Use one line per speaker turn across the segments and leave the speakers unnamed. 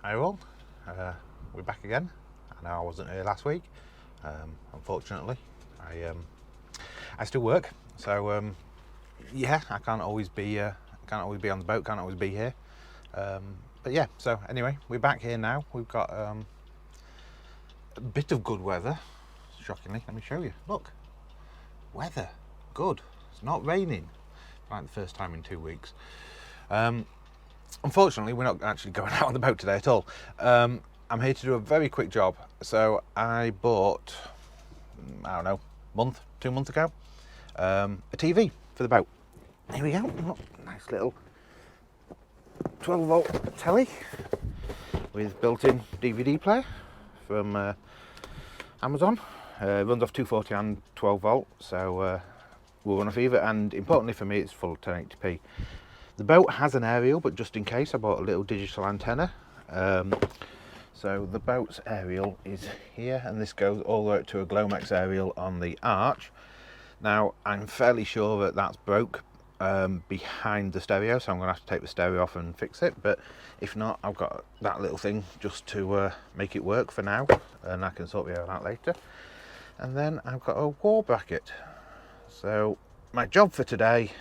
Hi all, we're back again. I know I wasn't here last week. Unfortunately, I still work, so yeah, I can't always be on the boat, can't always be here. But yeah, so anyway, we're back here now. We've got a bit of good weather. Shockingly, let me show you. Look, weather, good. It's not raining, like the first time in 2 weeks. Unfortunately, we're not actually going out on the boat today at all. I'm here to do a very quick job. So I bought, I don't know, 2 months ago, a TV for the boat. Here we go. Oh, nice little 12-volt telly with built-in DVD player from Amazon. Runs off 240 and 12 volt, so we'll run off either. And importantly for me, it's full 1080p. The boat has an aerial, but just in case, I bought a little digital antenna. So the boat's aerial is here, and this goes all the way up to a Glomex aerial on the arch. Now, I'm fairly sure that that's broke behind the stereo, so I'm going to have to take the stereo off and fix it. But if not, I've got that little thing just to make it work for now, and I can sort it out later. And then I've got a wall bracket. So my job for today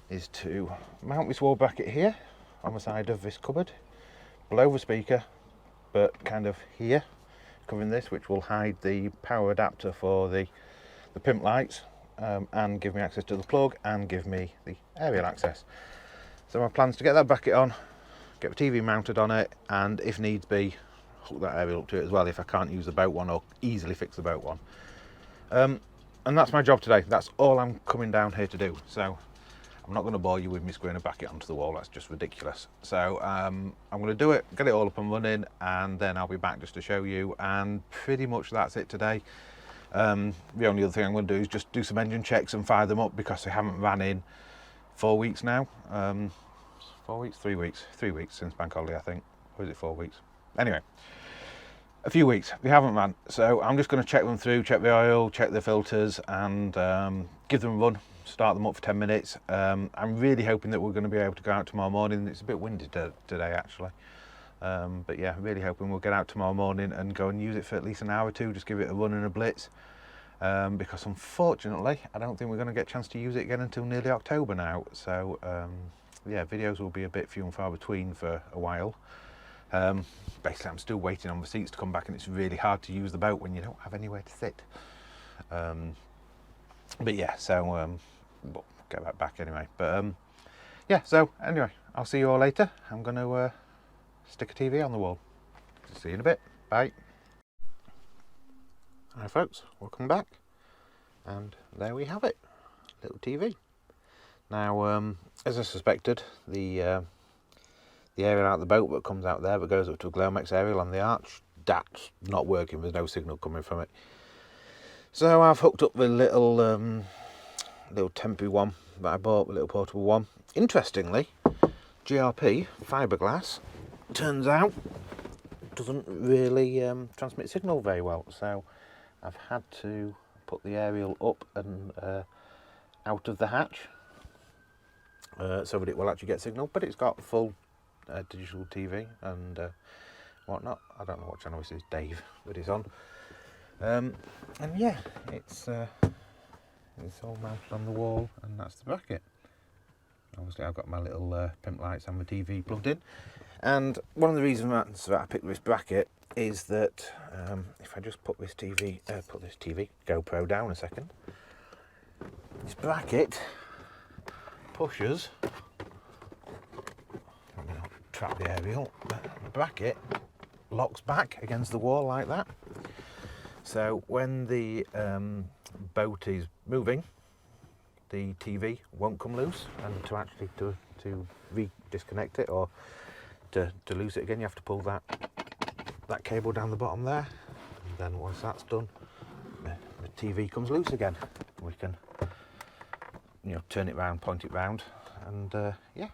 is to mount this wall bracket here on the side of this cupboard, below the speaker, but kind of here, covering this, which will hide the power adapter for the pimp lights, and give me access to the plug and give me the aerial access. So my plan is to get that bracket on, get the TV mounted on it, and if needs be, hook that aerial up to it as well if I can't use the boat one or easily fix the boat one. And that's my job today. That's all I'm coming down here to do. So I'm not going to bore you with me screwing a bracket onto the wall. That's just ridiculous. So I'm going to do it, get it all up and running, and then I'll be back just to show you. And pretty much that's it today. The only other thing I'm going to do is just do some engine checks and fire them up, because they haven't ran in 4 weeks now. 4 weeks, 3 weeks, 3 weeks since bank holiday, I think. Or is it 4 weeks? Anyway, a few weeks. They haven't ran. So I'm just going to check them through, check the oil, check the filters, and give them a run. Start them up for 10 minutes. I'm really hoping that we're going to be able to go out tomorrow morning. It's a bit windy today actually, but yeah, really hoping we'll get out tomorrow morning and go and use it for at least an hour or two, just give it a run and a blitz, because unfortunately I don't think we're going to get a chance to use it again until nearly October now. So yeah, videos will be a bit few and far between for a while. Basically I'm still waiting on the seats to come back, and it's really hard to use the boat when you don't have anywhere to sit. But yeah, so we'll get that back anyway. But yeah, so anyway, I'll see you all later. I'm going to stick a TV on the wall. See you in a bit. Bye. Hi folks, welcome back. And there we have it, little TV. Now, as I suspected, the aerial out of the boat that comes out there, that goes up to a Glomex aerial on the arch, that's not working. There's no signal coming from it. So I've hooked up the little temporary one that I bought, the little portable one. Interestingly, GRP fiberglass turns out doesn't really transmit signal very well. So I've had to put the aerial up and out of the hatch, so that it will actually get signal. But it's got full digital TV and whatnot. I don't know what channel this is, Dave, that is on. And yeah, it's all mounted on the wall, and that's the bracket. Obviously I've got my little pimp lights and my TV plugged in, and one of the reasons that I picked this bracket is that if I just put this GoPro down a second, this bracket pushes, I'm going to trap the aerial, the bracket locks back against the wall like that. So when the boat is moving, the TV won't come loose, and to actually to disconnect it or to loose it again, you have to pull that cable down the bottom there, and then once that's done, the TV comes loose again. We can, you know, turn it round, point it round, and yeah.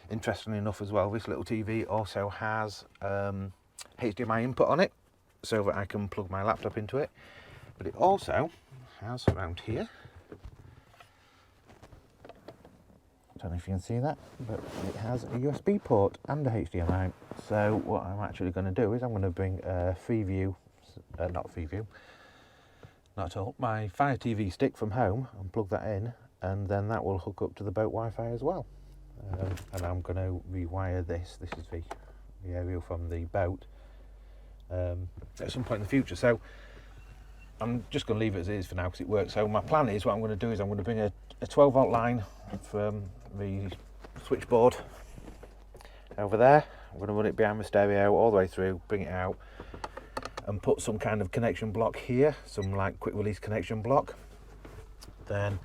Interestingly enough as well, this little TV also has HDMI input on it, so that I can plug my laptop into it, but it also has around here don't know if you can see that, but it has a USB port and a HDMI. So what I'm actually going to do is I'm going to bring a not at all, my Fire TV stick from home and plug that in, and then that will hook up to the boat Wi-Fi as well. And I'm going to rewire this. This is the aerial from the boat at some point in the future. So I'm just going to leave it as it is for now because it works. So my plan is, what I'm going to do is I'm going to bring a 12 volt line from the switchboard over there. I'm going to run it behind the stereo all the way through, bring it out, and put some kind of connection block here, some like quick release connection block. Then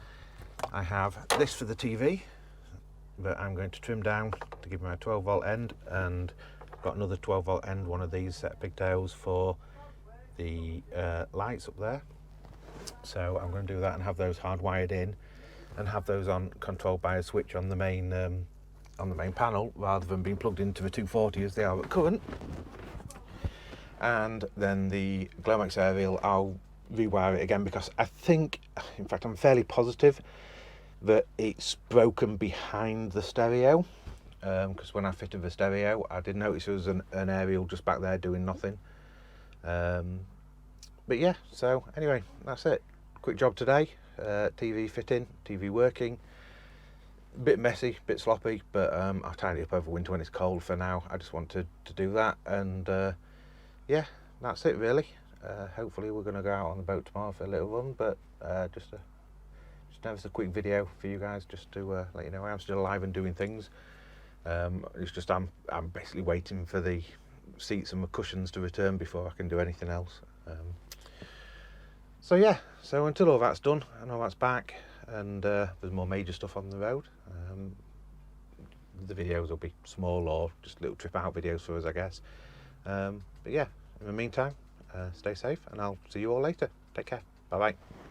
I have this for the TV that I'm going to trim down to give me a 12 volt end, and I've got another 12 volt end, one of these set of pigtails for the lights up there. So I'm going to do that and have those hardwired in, and have those on controlled by a switch on the main panel rather than being plugged into the 240 as they are at current. And then the Glomex aerial, I'll rewire it again because I think, in fact I'm fairly positive that it's broken behind the stereo, because when I fitted the stereo I did notice there was an aerial just back there doing nothing. But yeah, so anyway, that's it. Quick job today. TV fitting, TV working. A bit messy, a bit sloppy, but I'll tidy up over winter when it's cold. For now I just wanted to do that, and yeah, that's it really. Hopefully we're going to go out on the boat tomorrow for a little run, but just a quick video for you guys, just to let you know I am still alive and doing things. It's just I'm basically waiting for the seats and the cushions to return before I can do anything else. So yeah, so until all that's done and all that's back, and there's more major stuff on the road, the videos will be small or just little trip out videos for us, I guess. But yeah, in the meantime, stay safe, and I'll see you all later. Take care. Bye bye.